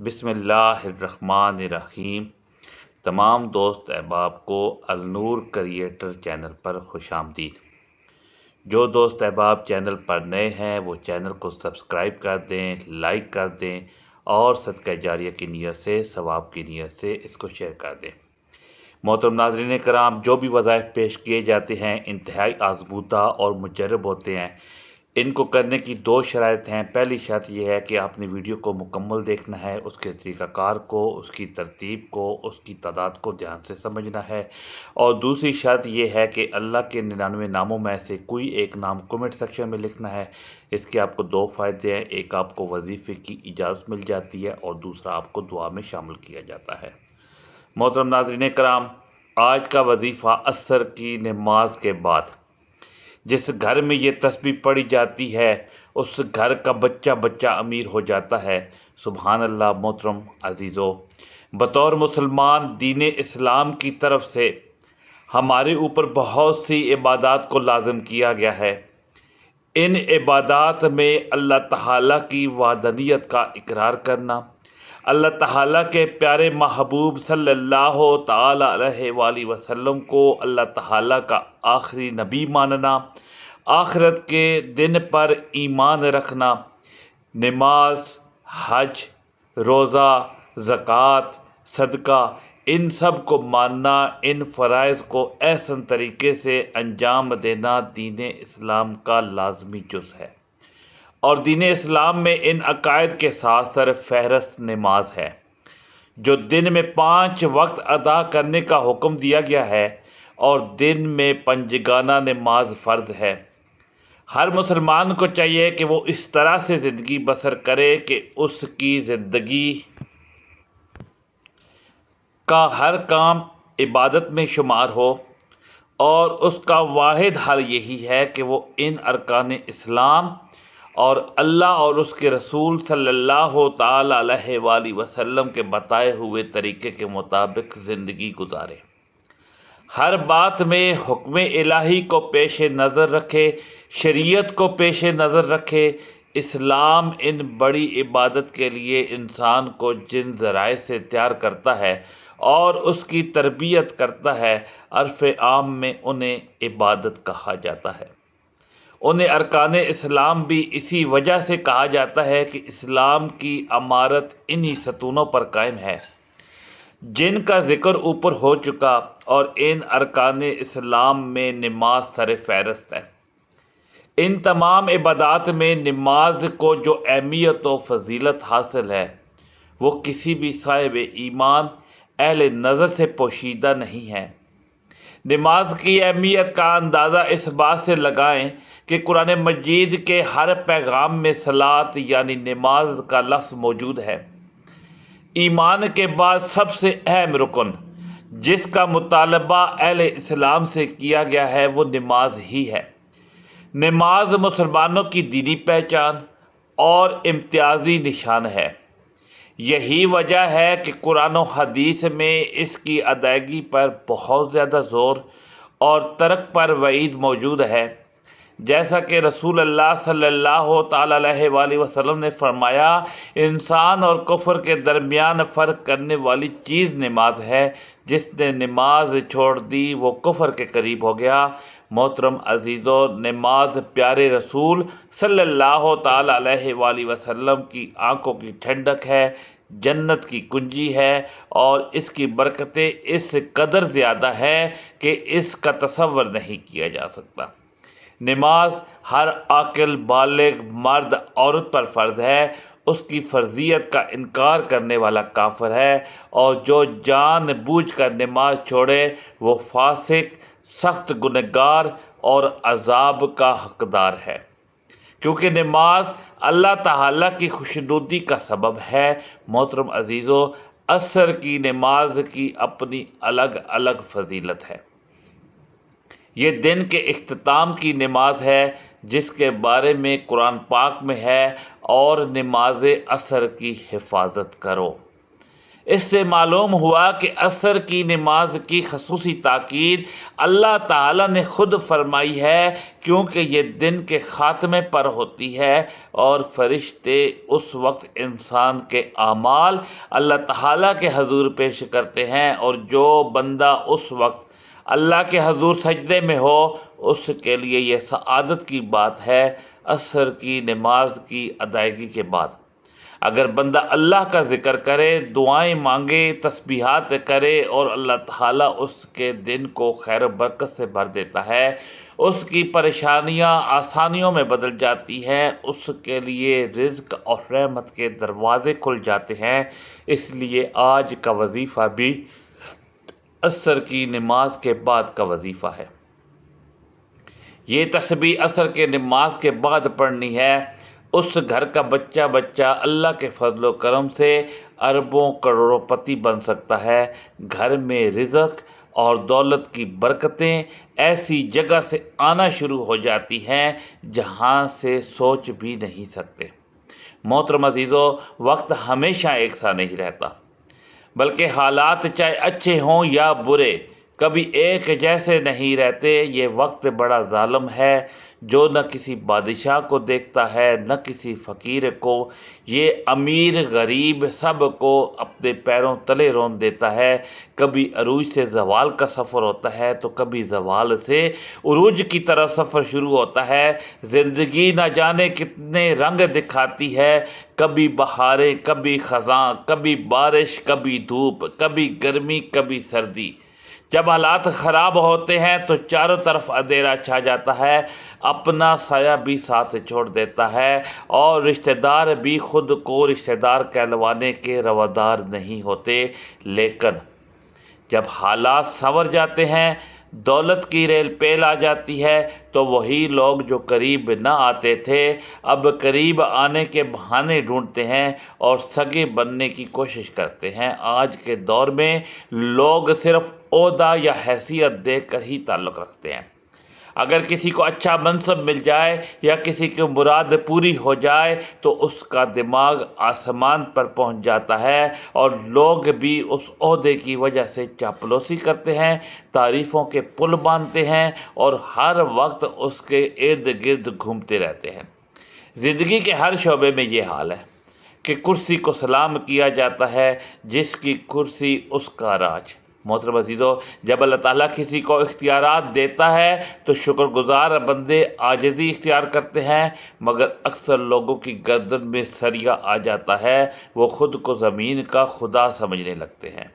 بسم اللہ الرحمن الرحیم۔ تمام دوست احباب کو النور کریٹر چینل پر خوش آمدید۔ جو دوست احباب چینل پر نئے ہیں وہ چینل کو سبسکرائب کر دیں، لائک کر دیں اور صدقہ جاریہ کی نیت سے، ثواب کی نیت سے اس کو شیئر کر دیں۔ محترم ناظرین کرام، جو بھی وظائف پیش کیے جاتے ہیں انتہائی آزمودہ اور مجرب ہوتے ہیں۔ ان کو کرنے کی دو شرائط ہیں۔ پہلی شرط یہ ہے کہ آپ نے ویڈیو کو مکمل دیکھنا ہے، اس کے طریقہ کار کو، اس کی ترتیب کو، اس کی تعداد کو دھیان سے سمجھنا ہے، اور دوسری شرط یہ ہے کہ اللہ کے 99 ناموں میں سے کوئی ایک نام کمنٹ سیکشن میں لکھنا ہے۔ اس کے آپ کو دو فائدے ہیں، ایک آپ کو وظیفے کی اجازت مل جاتی ہے اور دوسرا آپ کو دعا میں شامل کیا جاتا ہے۔ محترم ناظرین کرام، آج کا وظیفہ عصر کی نماز کے بعد جس گھر میں یہ تسبیح پڑھی جاتی ہے اس گھر کا بچہ بچہ امیر ہو جاتا ہے۔ سبحان اللہ۔ محترم عزیزو، بطور مسلمان دین اسلام کی طرف سے ہمارے اوپر بہت سی عبادات کو لازم کیا گیا ہے۔ ان عبادات میں اللہ تعالیٰ کی وحدانیت کا اقرار کرنا، اللہ تعالیٰ کے پیارے محبوب صلی اللہ تعالیٰ علیہ وآلہ وسلم کو اللہ تعالیٰ کا آخری نبی ماننا، آخرت کے دن پر ایمان رکھنا، نماز، حج، روزہ، زکوٰۃ، صدقہ، ان سب کو ماننا، ان فرائض کو احسن طریقے سے انجام دینا دین اسلام کا لازمی جز ہے۔ اور دین اسلام میں ان عقائد کے ساتھ سر فہرست نماز ہے، جو دن میں 5 وقت ادا کرنے کا حکم دیا گیا ہے، اور دن میں پنجگانہ نماز فرض ہے۔ ہر مسلمان کو چاہیے کہ وہ اس طرح سے زندگی بسر کرے کہ اس کی زندگی کا ہر کام عبادت میں شمار ہو، اور اس کا واحد حل یہی ہے کہ وہ ان ارکان اسلام اور اللہ اور اس کے رسول صلی اللہ تعالیٰ علیہ وآلہ وسلم کے بتائے ہوئے طریقے کے مطابق زندگی گزارے۔ ہر بات میں حکم الہی کو پیش نظر رکھے، شریعت کو پیش نظر رکھے۔ اسلام ان بڑی عبادت کے لیے انسان کو جن ذرائع سے تیار کرتا ہے اور اس کی تربیت کرتا ہے، عرف عام میں انہیں عبادت کہا جاتا ہے۔ انہیں ارکان اسلام بھی اسی وجہ سے کہا جاتا ہے کہ اسلام کی عمارت انہی ستونوں پر قائم ہے جن کا ذکر اوپر ہو چکا، اور ان ارکان اسلام میں نماز سر فہرست ہے۔ ان تمام عبادات میں نماز کو جو اہمیت و فضیلت حاصل ہے وہ کسی بھی صاحب ایمان اہل نظر سے پوشیدہ نہیں ہے۔ نماز کی اہمیت کا اندازہ اس بات سے لگائیں کہ قرآن مجید کے ہر پیغام میں صلاۃ یعنی نماز کا لفظ موجود ہے۔ ایمان کے بعد سب سے اہم رکن جس کا مطالبہ اہل اسلام سے کیا گیا ہے وہ نماز ہی ہے۔ نماز مسلمانوں کی دینی پہچان اور امتیازی نشان ہے۔ یہی وجہ ہے کہ قرآن و حدیث میں اس کی ادائیگی پر بہت زیادہ زور اور ترک پر وعید موجود ہے۔ جیسا کہ رسول اللہ صلی اللہ تعالیٰ علیہ وآلہ وسلم نے فرمایا، انسان اور کفر کے درمیان فرق کرنے والی چیز نماز ہے، جس نے نماز چھوڑ دی وہ کفر کے قریب ہو گیا۔ محترم عزیزو، نماز پیارے رسول صلی اللہ تعالیٰ علیہ وآلہ وسلم کی آنکھوں کی ٹھنڈک ہے، جنت کی کنجی ہے، اور اس کی برکتیں اس قدر زیادہ ہے کہ اس کا تصور نہیں کیا جا سکتا۔ نماز ہر عاقل بالغ مرد عورت پر فرض ہے۔ اس کی فرضیت کا انکار کرنے والا کافر ہے، اور جو جان بوجھ کر نماز چھوڑے وہ فاسق، سخت گنہگار اور عذاب کا حقدار ہے، کیونکہ نماز اللہ تعالیٰ کی خوشنودی کا سبب ہے۔ محترم عزیزو، عصر کی نماز کی اپنی الگ الگ فضیلت ہے۔ یہ دن کے اختتام کی نماز ہے جس کے بارے میں قرآن پاک میں ہے، اور نماز عصر کی حفاظت کرو۔ اس سے معلوم ہوا کہ عصر کی نماز کی خصوصی تاکید اللہ تعالیٰ نے خود فرمائی ہے، کیونکہ یہ دن کے خاتمے پر ہوتی ہے اور فرشتے اس وقت انسان کے اعمال اللہ تعالیٰ کے حضور پیش کرتے ہیں، اور جو بندہ اس وقت اللہ کے حضور سجدے میں ہو اس کے لیے یہ سعادت کی بات ہے عصر کی نماز کی ادائیگی کے بعد اگر بندہ اللہ کا ذکر کرے، دعائیں مانگے، تسبیحات کرے اور اللہ تعالیٰ اس کے دن کو خیر و برکت سے بھر دیتا ہے، اس کی پریشانیاں آسانیوں میں بدل جاتی ہیں، اس کے لیے رزق اور رحمت کے دروازے کھل جاتے ہیں۔ اس لیے آج کا وظیفہ بھی عصر کی نماز کے بعد کا وظیفہ ہے۔ یہ تسبیح عصر کے نماز کے بعد پڑھنی ہے۔ اس گھر کا بچہ اللہ کے فضل و کرم سے اربوں کروڑوں پتی بن سکتا ہے۔ گھر میں رزق اور دولت کی برکتیں ایسی جگہ سے آنا شروع ہو جاتی ہیں جہاں سے سوچ بھی نہیں سکتے۔ محترم عزیزو، وقت ہمیشہ ایک سا نہیں رہتا، بلکہ حالات چاہے اچھے ہوں یا برے کبھی ایک جیسے نہیں رہتے۔ یہ وقت بڑا ظالم ہے جو نہ کسی بادشاہ کو دیکھتا ہے نہ کسی فقیر کو۔ یہ امیر غریب سب کو اپنے پیروں تلے رون دیتا ہے۔ کبھی عروج سے زوال کا سفر ہوتا ہے تو کبھی زوال سے عروج کی طرف سفر شروع ہوتا ہے۔ زندگی نہ جانے کتنے رنگ دکھاتی ہے، کبھی بہاریں، کبھی خزاں، کبھی بارش، کبھی دھوپ، کبھی گرمی، کبھی سردی۔ جب حالات خراب ہوتے ہیں تو چاروں طرف اندھیرا چھا جاتا ہے، اپنا سایہ بھی ساتھ چھوڑ دیتا ہے، اور رشتہ دار بھی خود کو رشتہ دار کہلوانے کے روادار نہیں ہوتے۔ لیکن جب حالات سنور جاتے ہیں، دولت کی ریل پیل آ جاتی ہے، تو وہی لوگ جو قریب نہ آتے تھے اب قریب آنے کے بہانے ڈھونڈتے ہیں اور سگے بننے کی کوشش کرتے ہیں۔ آج کے دور میں لوگ صرف عہدہ یا حیثیت دیکھ کر ہی تعلق رکھتے ہیں۔ اگر کسی کو اچھا منصب مل جائے یا کسی کی مراد پوری ہو جائے تو اس کا دماغ آسمان پر پہنچ جاتا ہے، اور لوگ بھی اس عہدے کی وجہ سے چاپلوسی کرتے ہیں، تعریفوں کے پل باندھتے ہیں اور ہر وقت اس کے ارد گرد گھومتے رہتے ہیں۔ زندگی کے ہر شعبے میں یہ حال ہے کہ کرسی کو سلام کیا جاتا ہے، جس کی کرسی اس کا راج۔ محترم عزیزو، جب اللہ تعالیٰ کسی کو اختیارات دیتا ہے تو شکر گزار بندے عاجزی اختیار کرتے ہیں، مگر اکثر لوگوں کی گردن میں سریا آ جاتا ہے، وہ خود کو زمین کا خدا سمجھنے لگتے ہیں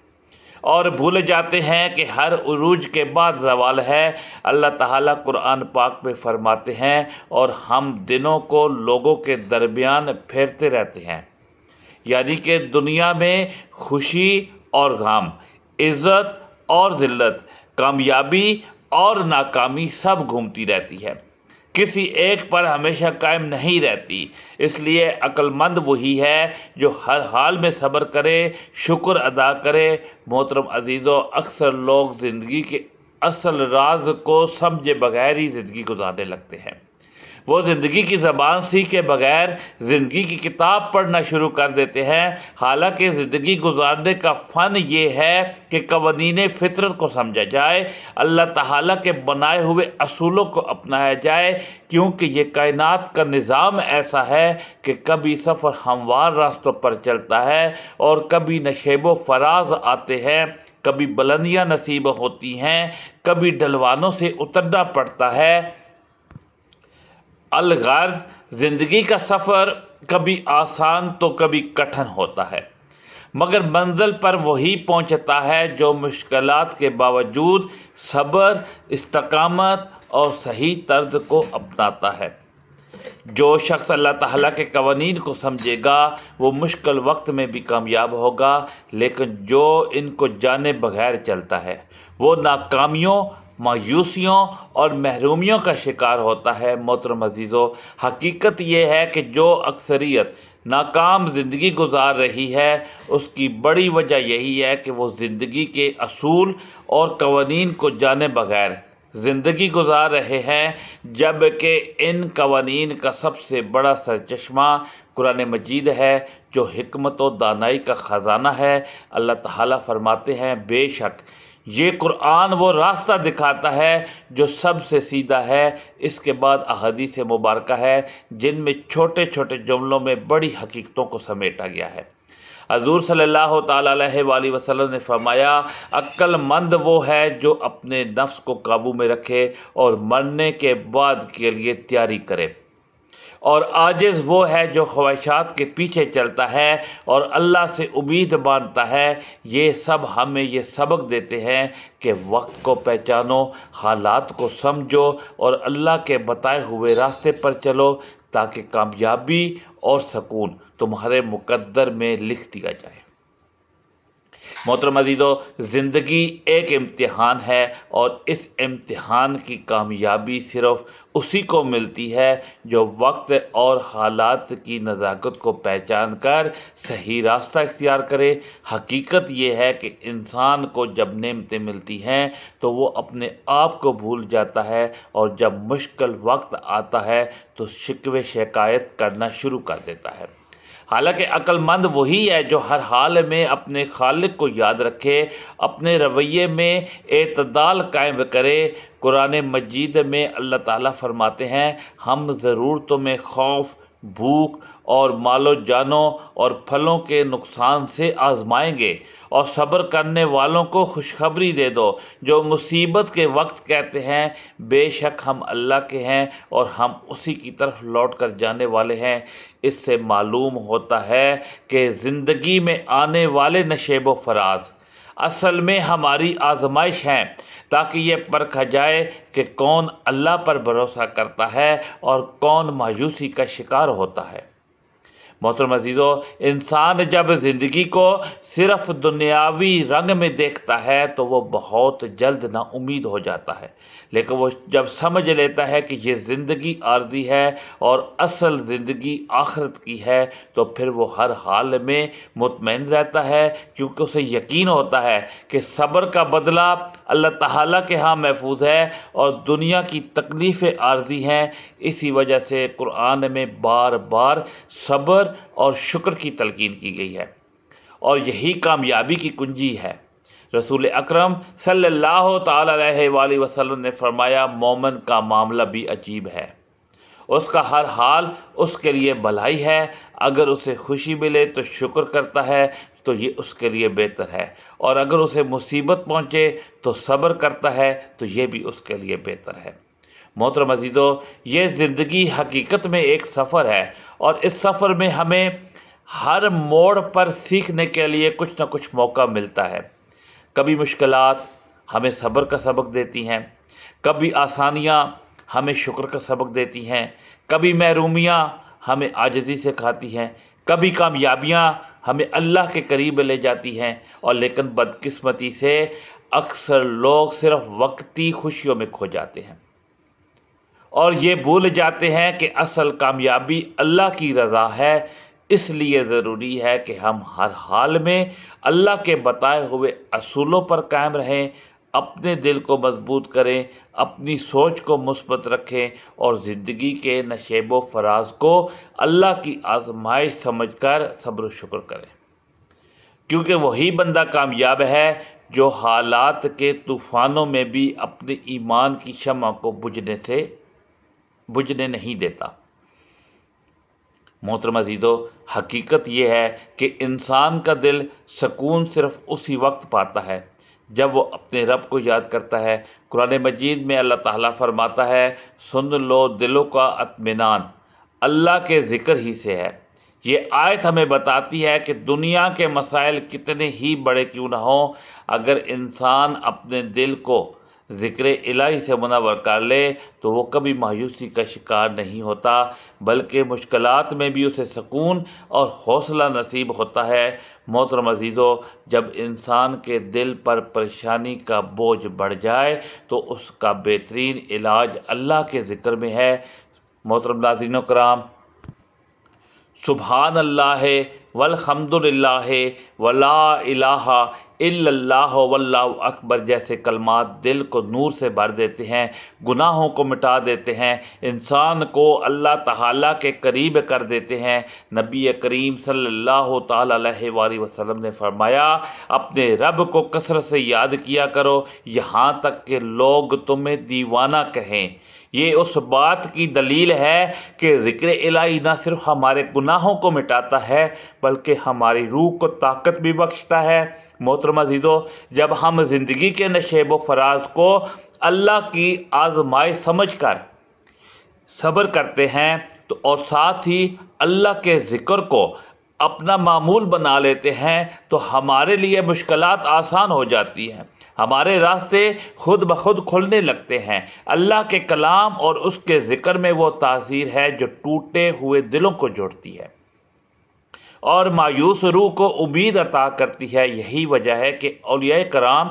اور بھول جاتے ہیں کہ ہر عروج کے بعد زوال ہے۔ اللہ تعالیٰ قرآن پاک میں فرماتے ہیں، اور ہم دنوں کو لوگوں کے درمیان پھیرتے رہتے ہیں، یعنی کہ دنیا میں خوشی اور غم، عزت اور ذلت، کامیابی اور ناکامی سب گھومتی رہتی ہے، کسی ایک پر ہمیشہ قائم نہیں رہتی۔ اس لیے عقل مند وہی ہے جو ہر حال میں صبر کرے، شکر ادا کرے۔ محترم عزیزو، اکثر لوگ زندگی کے اصل راز کو سمجھے بغیر ہی زندگی گزارنے لگتے ہیں۔ وہ زندگی کی زبان سیکھے بغیر زندگی کی کتاب پڑھنا شروع کر دیتے ہیں، حالانکہ زندگی گزارنے کا فن یہ ہے کہ قوانین فطرت کو سمجھا جائے، اللہ تعالیٰ کے بنائے ہوئے اصولوں کو اپنایا جائے، کیونکہ یہ کائنات کا نظام ایسا ہے کہ کبھی سفر ہموار راستوں پر چلتا ہے اور کبھی نشیب و فراز آتے ہیں، کبھی بلندیاں نصیب ہوتی ہیں، کبھی ڈھلوانوں سے اترنا پڑتا ہے۔ الغرض زندگی کا سفر کبھی آسان تو کبھی کٹھن ہوتا ہے، مگر منزل پر وہی پہنچتا ہے جو مشکلات کے باوجود صبر، استقامت اور صحیح طرز کو اپناتا ہے۔ جو شخص اللہ تعالیٰ کے قوانین کو سمجھے گا وہ مشکل وقت میں بھی کامیاب ہوگا، لیکن جو ان کو جانے بغیر چلتا ہے وہ ناکامیوں، مایوسیوں اور محرومیوں کا شکار ہوتا ہے۔ محترم عزیزو، حقیقت یہ ہے کہ جو اکثریت ناکام زندگی گزار رہی ہے اس کی بڑی وجہ یہی ہے کہ وہ زندگی کے اصول اور قوانین کو جانے بغیر زندگی گزار رہے ہیں، جبکہ ان قوانین کا سب سے بڑا سرچشمہ قرآن مجید ہے، جو حکمت و دانائی کا خزانہ ہے۔ اللہ تعالیٰ فرماتے ہیں بے شک یہ قرآن وہ راستہ دکھاتا ہے جو سب سے سیدھا ہے۔ اس کے بعد احادیث مبارکہ ہے جن میں چھوٹے چھوٹے جملوں میں بڑی حقیقتوں کو سمیٹا گیا ہے۔ حضور صلی اللہ تعالیٰ علیہ وآلہ وسلم نے فرمایا عقل مند وہ ہے جو اپنے نفس کو قابو میں رکھے اور مرنے کے بعد کے لیے تیاری کرے، اور عاجز وہ ہے جو خواہشات کے پیچھے چلتا ہے اور اللہ سے امید باندھتا ہے۔ یہ سب ہمیں یہ سبق دیتے ہیں کہ وقت کو پہچانو، حالات کو سمجھو اور اللہ کے بتائے ہوئے راستے پر چلو تاکہ کامیابی اور سکون تمہارے مقدر میں لکھ دیا جائے۔ محترم عزیزو، زندگی ایک امتحان ہے اور اس امتحان کی کامیابی صرف اسی کو ملتی ہے جو وقت اور حالات کی نزاکت کو پہچان کر صحیح راستہ اختیار کرے۔ حقیقت یہ ہے کہ انسان کو جب نعمتیں ملتی ہیں تو وہ اپنے آپ کو بھول جاتا ہے، اور جب مشکل وقت آتا ہے تو شکوے شکایت کرنا شروع کر دیتا ہے۔ حالانکہ عقل مند وہی ہے جو ہر حال میں اپنے خالق کو یاد رکھے، اپنے رویے میں اعتدال قائم کرے۔ قرآن مجید میں اللہ تعالیٰ فرماتے ہیں ہم ضرورتوں میں خوف، بھوک اور مال و جانوں اور پھلوں کے نقصان سے آزمائیں گے، اور صبر کرنے والوں کو خوشخبری دے دو جو مصیبت کے وقت کہتے ہیں بے شک ہم اللہ کے ہیں اور ہم اسی کی طرف لوٹ کر جانے والے ہیں۔ اس سے معلوم ہوتا ہے کہ زندگی میں آنے والے نشیب و فراز اصل میں ہماری آزمائش ہیں، تاکہ یہ پرکھا جائے کہ کون اللہ پر بھروسہ کرتا ہے اور کون مایوسی کا شکار ہوتا ہے۔ محترم عزیزو، انسان جب زندگی کو صرف دنیاوی رنگ میں دیکھتا ہے تو وہ بہت جلد نا امید ہو جاتا ہے، لیکن وہ جب سمجھ لیتا ہے کہ یہ زندگی عارضی ہے اور اصل زندگی آخرت کی ہے تو پھر وہ ہر حال میں مطمئن رہتا ہے، کیونکہ اسے یقین ہوتا ہے کہ صبر کا بدلہ اللہ تعالیٰ کے ہاں محفوظ ہے اور دنیا کی تکلیفیں عارضی ہیں۔ اسی وجہ سے قرآن میں بار بار صبر اور شکر کی تلقین کی گئی ہے، اور یہی کامیابی کی کنجی ہے۔ رسول اکرم صلی اللہ تعالیٰ علیہ وآلہ وسلم نے فرمایا مومن کا معاملہ بھی عجیب ہے، اس کا ہر حال اس کے لیے بھلائی ہے، اگر اسے خوشی ملے تو شکر کرتا ہے تو یہ اس کے لیے بہتر ہے، اور اگر اسے مصیبت پہنچے تو صبر کرتا ہے تو یہ بھی اس کے لیے بہتر ہے۔ محترم عزیزو، یہ زندگی حقیقت میں ایک سفر ہے، اور اس سفر میں ہمیں ہر موڑ پر سیکھنے کے لیے کچھ نہ کچھ موقع ملتا ہے۔ کبھی مشکلات ہمیں صبر کا سبق دیتی ہیں، کبھی آسانیاں ہمیں شکر کا سبق دیتی ہیں، کبھی محرومیاں ہمیں عاجزی سکھاتی ہیں، کبھی کامیابیاں ہمیں اللہ کے قریب لے جاتی ہیں، اور لیکن بدقسمتی سے اکثر لوگ صرف وقتی خوشیوں میں کھو جاتے ہیں اور یہ بھول جاتے ہیں کہ اصل کامیابی اللہ کی رضا ہے۔ اس لیے ضروری ہے کہ ہم ہر حال میں اللہ کے بتائے ہوئے اصولوں پر قائم رہیں، اپنے دل کو مضبوط کریں، اپنی سوچ کو مثبت رکھیں اور زندگی کے نشیب و فراز کو اللہ کی آزمائش سمجھ کر صبر و شکر کریں، کیونکہ وہی بندہ کامیاب ہے جو حالات کے طوفانوں میں بھی اپنے ایمان کی شمع کو بجھنے نہیں دیتا۔ محترم عزیزو، حقیقت یہ ہے کہ انسان کا دل سکون صرف اسی وقت پاتا ہے جب وہ اپنے رب کو یاد کرتا ہے۔ قرآن مجید میں اللہ تعالیٰ فرماتا ہے سن لو دلوں کا اطمینان اللہ کے ذکر ہی سے ہے۔ یہ آیت ہمیں بتاتی ہے کہ دنیا کے مسائل کتنے ہی بڑے کیوں نہ ہوں، اگر انسان اپنے دل کو ذکر الہی سے منور کر لے تو وہ کبھی مایوسی کا شکار نہیں ہوتا، بلکہ مشکلات میں بھی اسے سکون اور حوصلہ نصیب ہوتا ہے۔ محترم عزیزو، جب انسان کے دل پر پریشانی کا بوجھ بڑھ جائے تو اس کا بہترین علاج اللہ کے ذکر میں ہے۔ محترم ناظرین و کرام، سبحان اللہ والحمد للہ ولا الہ الا اللہ واللہ اکبر جیسے کلمات دل کو نور سے بھر دیتے ہیں، گناہوں کو مٹا دیتے ہیں، انسان کو اللہ تعالیٰ کے قریب کر دیتے ہیں۔ نبی کریم صلی اللہ تعالیٰ علیہ وآلہ وسلم نے فرمایا، اپنے رب کو کثرت سے یاد کیا کرو یہاں تک کہ لوگ تمہیں دیوانہ کہیں۔ یہ اس بات کی دلیل ہے کہ ذکر الہی نہ صرف ہمارے گناہوں کو مٹاتا ہے بلکہ ہماری روح کو طاقت بھی بخشتا ہے۔ محترم عزیزو، جب ہم زندگی کے نشیب و فراز کو اللہ کی آزمائش سمجھ کر صبر کرتے ہیں تو اور ساتھ ہی اللہ کے ذکر کو اپنا معمول بنا لیتے ہیں تو ہمارے لیے مشکلات آسان ہو جاتی ہیں، ہمارے راستے خود بخود کھلنے لگتے ہیں۔ اللہ کے کلام اور اس کے ذکر میں وہ تاثیر ہے جو ٹوٹے ہوئے دلوں کو جوڑتی ہے اور مایوس روح کو امید عطا کرتی ہے۔ یہی وجہ ہے کہ اولیاء کرام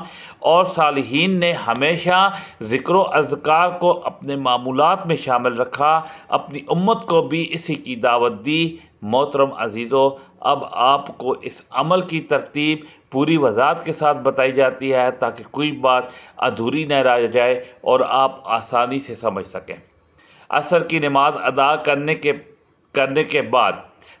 اور صالحین نے ہمیشہ ذکر و اذکار کو اپنے معمولات میں شامل رکھا، اپنی امت کو بھی اسی کی دعوت دی۔ محترم عزیزو، اب آپ کو اس عمل کی ترتیب پوری وضاحت کے ساتھ بتائی جاتی ہے تاکہ کوئی بات ادھوری نہ رہ جائے اور آپ آسانی سے سمجھ سکیں۔ عصر کی نماز ادا کرنے کے بعد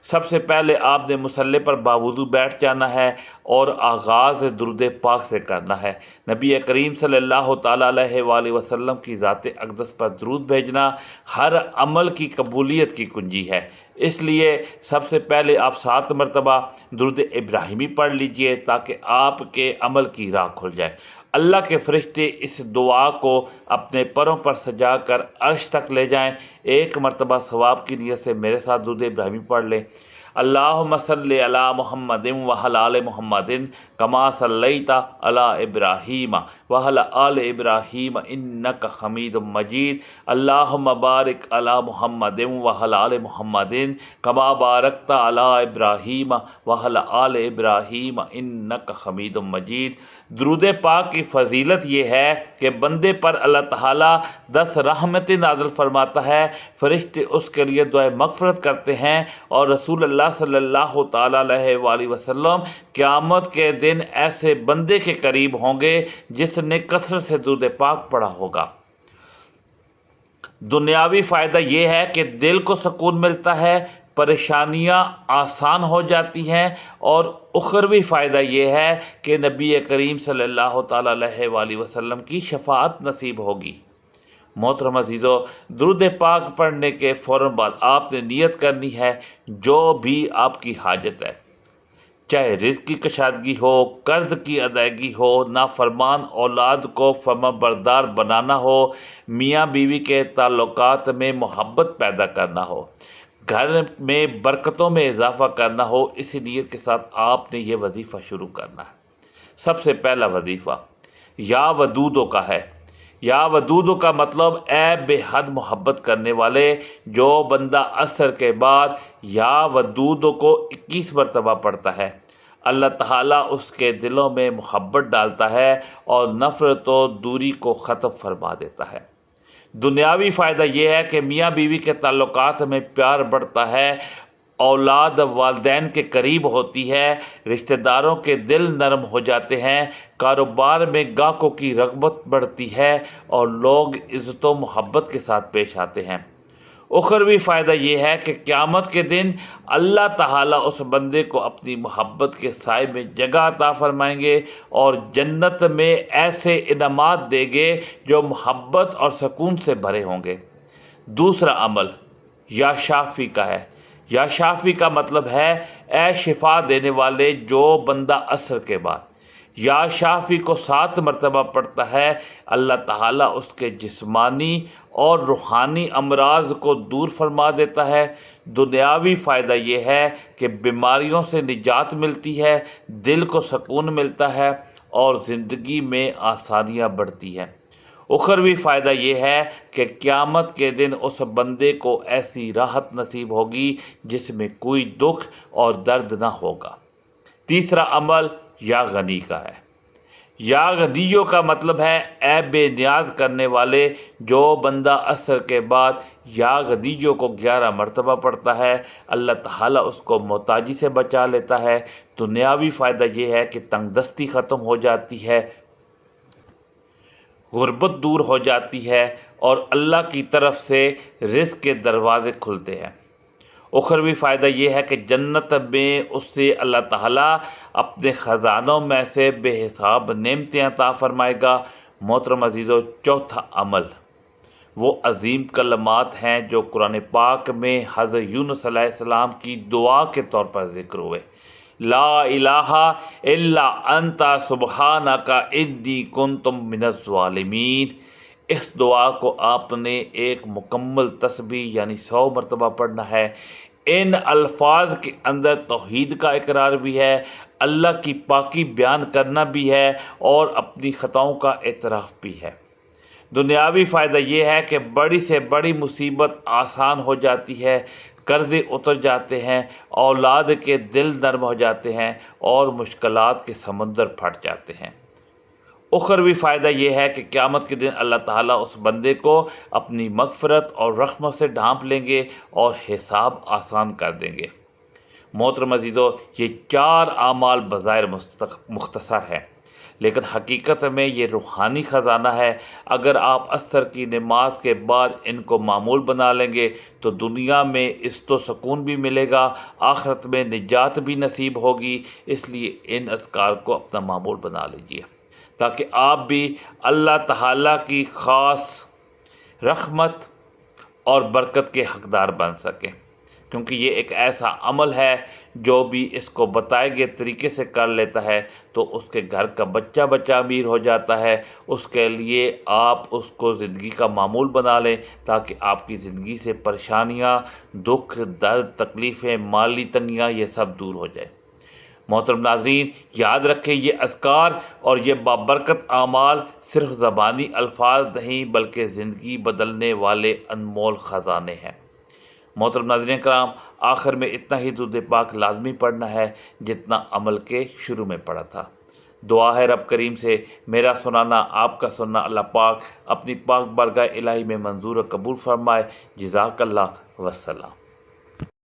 سب سے پہلے آپ نے مصلی پر باوضو بیٹھ جانا ہے اور آغاز درود پاک سے کرنا ہے۔ نبی کریم صلی اللہ تعالیٰ علیہ وآلہ وسلم کی ذات اقدس پر درود بھیجنا ہر عمل کی قبولیت کی کنجی ہے، اس لیے سب سے پہلے آپ 7 مرتبہ درود ابراہیمی پڑھ لیجئے تاکہ آپ کے عمل کی راہ کھل جائے۔ اللہ کے فرشتے اس دعا کو اپنے پروں پر سجا کر عرش تک لے جائیں۔ 1 مرتبہ ثواب کی نیت سے میرے ساتھ درود ابراہیمی پڑھ لیں۔ اللہم صلی علی محمد وعلی آل محمد کما صلیت علی ابراہیم وعلی آل ابراہیم انک حمید مجید۔ اللہم بارک علی محمد وعلی آل محمد کما بارکت علی ابراہیم وعلی آل ابراہیم انک حمید مجید۔ درود پاک کی فضیلت یہ ہے کہ بندے پر اللہ تعالیٰ 10 رحمتیں نازل فرماتا ہے، فرشتے اس کے لیے دعائے مغفرت کرتے ہیں اور رسول اللہ صلی اللہ تعالیٰ علیہ وآلہ وسلم قیامت کے دن ایسے بندے کے قریب ہوں گے جس نے کثرت سے درود پاک پڑھا ہوگا۔ دنیاوی فائدہ یہ ہے کہ دل کو سکون ملتا ہے، پریشانیاں آسان ہو جاتی ہیں، اور اخروی فائدہ یہ ہے کہ نبی کریم صلی اللہ تعالیٰ علیہ وآلہ وسلم کی شفاعت نصیب ہوگی۔ محترم عزیزو، درود پاک پڑھنے کے فوراً بعد آپ نے نیت کرنی ہے جو بھی آپ کی حاجت ہے، چاہے رزق کی کشادگی ہو، قرض کی ادائیگی ہو، نافرمان اولاد کو فرما بردار بنانا ہو، میاں بیوی کے تعلقات میں محبت پیدا کرنا ہو، گھر میں برکتوں میں اضافہ کرنا ہو، اسی نیت کے ساتھ آپ نے یہ وظیفہ شروع کرنا ہے۔ سب سے پہلا وظیفہ یا ودودو کا ہے۔ یا ودودو کا مطلب اے بے حد محبت کرنے والے، جو بندہ عصر کے بعد یا ودودو کو 21 مرتبہ پڑھتا ہے، اللہ تعالیٰ اس کے دلوں میں محبت ڈالتا ہے اور نفرت و دوری کو ختم فرما دیتا ہے۔ دنیاوی فائدہ یہ ہے کہ میاں بیوی کے تعلقات میں پیار بڑھتا ہے، اولاد والدین کے قریب ہوتی ہے، رشتہ داروں کے دل نرم ہو جاتے ہیں، کاروبار میں گاہکوں کی رغبت بڑھتی ہے اور لوگ عزت و محبت کے ساتھ پیش آتے ہیں۔ اخروی فائدہ یہ ہے کہ قیامت کے دن اللہ تعالیٰ اس بندے کو اپنی محبت کے سائے میں جگہ عطا فرمائیں گے اور جنت میں ایسے انعامات دیں گے جو محبت اور سکون سے بھرے ہوں گے۔ دوسرا عمل یا شافی کا ہے۔ یا شافی کا مطلب ہے اے شفا دینے والے، جو بندہ عصر کے بعد یا شافی کو 7 مرتبہ پڑھتا ہے، اللہ تعالیٰ اس کے جسمانی اور روحانی امراض کو دور فرما دیتا ہے۔ دنیاوی فائدہ یہ ہے کہ بیماریوں سے نجات ملتی ہے، دل کو سکون ملتا ہے اور زندگی میں آسانیاں بڑھتی ہیں۔ اخروی فائدہ یہ ہے کہ قیامت کے دن اس بندے کو ایسی راحت نصیب ہوگی جس میں کوئی دکھ اور درد نہ ہوگا۔ تیسرا عمل یا غنی کا ہے۔ یا غنیو کا مطلب ہے اے بے نیاز کرنے والے. جو بندہ عصر کے بعد یا غنیو کو 11 مرتبہ پڑھتا ہے اللہ تعالیٰ اس کو محتاجی سے بچا لیتا ہے. دنیاوی فائدہ یہ ہے کہ تنگ دستی ختم ہو جاتی ہے، غربت دور ہو جاتی ہے اور اللہ کی طرف سے رزق کے دروازے کھلتے ہیں. اخروی فائدہ یہ ہے کہ جنت میں اس سے اللہ تعالیٰ اپنے خزانوں میں سے بے حساب نعمتیں عطا فرمائے گا. محترم عزیزو، چوتھا عمل وہ عظیم کلمات ہیں جو قرآن پاک میں حضرت یونس علیہ السلام کی دعا کے طور پر ذکر ہوئے. لا الہ الا انت سبحانک انی کنت من الظالمین. اس دعا کو آپ نے ایک مکمل تسبیح یعنی 100 مرتبہ پڑھنا ہے. ان الفاظ کے اندر توحید کا اقرار بھی ہے، اللہ کی پاکی بیان کرنا بھی ہے اور اپنی خطاؤں کا اعتراف بھی ہے. دنیاوی فائدہ یہ ہے کہ بڑی سے بڑی مصیبت آسان ہو جاتی ہے، قرضے اتر جاتے ہیں، اولاد کے دل نرم ہو جاتے ہیں اور مشکلات کے سمندر پھٹ جاتے ہیں. اخروی فائدہ یہ ہے کہ قیامت کے دن اللہ تعالیٰ اس بندے کو اپنی مغفرت اور رحمت سے ڈھانپ لیں گے اور حساب آسان کر دیں گے. محترم عزیزو، یہ 4 اعمال بظاہر مختصر ہیں لیکن حقیقت میں یہ روحانی خزانہ ہے. اگر آپ عصر کی نماز کے بعد ان کو معمول بنا لیں گے تو دنیا میں تو سکون بھی ملے گا، آخرت میں نجات بھی نصیب ہوگی. اس لیے ان اذکار کو اپنا معمول بنا لیجیے تاکہ آپ بھی اللہ تعالیٰ کی خاص رحمت اور برکت کے حقدار بن سکیں، کیونکہ یہ ایک ایسا عمل ہے جو بھی اس کو بتائے گئے طریقے سے کر لیتا ہے تو اس کے گھر کا بچہ امیر ہو جاتا ہے. اس کے لیے آپ اس کو زندگی کا معمول بنا لیں تاکہ آپ کی زندگی سے پریشانیاں، دکھ، درد، تکلیفیں، مالی تنگیاں یہ سب دور ہو جائے. محترم ناظرین، یاد رکھیں یہ اذکار اور یہ بابرکت اعمال صرف زبانی الفاظ نہیں بلکہ زندگی بدلنے والے انمول خزانے ہیں. محترم ناظرین کرام، آخر میں اتنا ہی درود پاک لازمی پڑھنا ہے جتنا عمل کے شروع میں پڑھا تھا. دعا ہے رب کریم سے میرا سنانا، آپ کا سننا اللہ پاک اپنی پاک بارگاہ الہی میں منظور و قبول فرمائے. جزاک اللہ وسلام.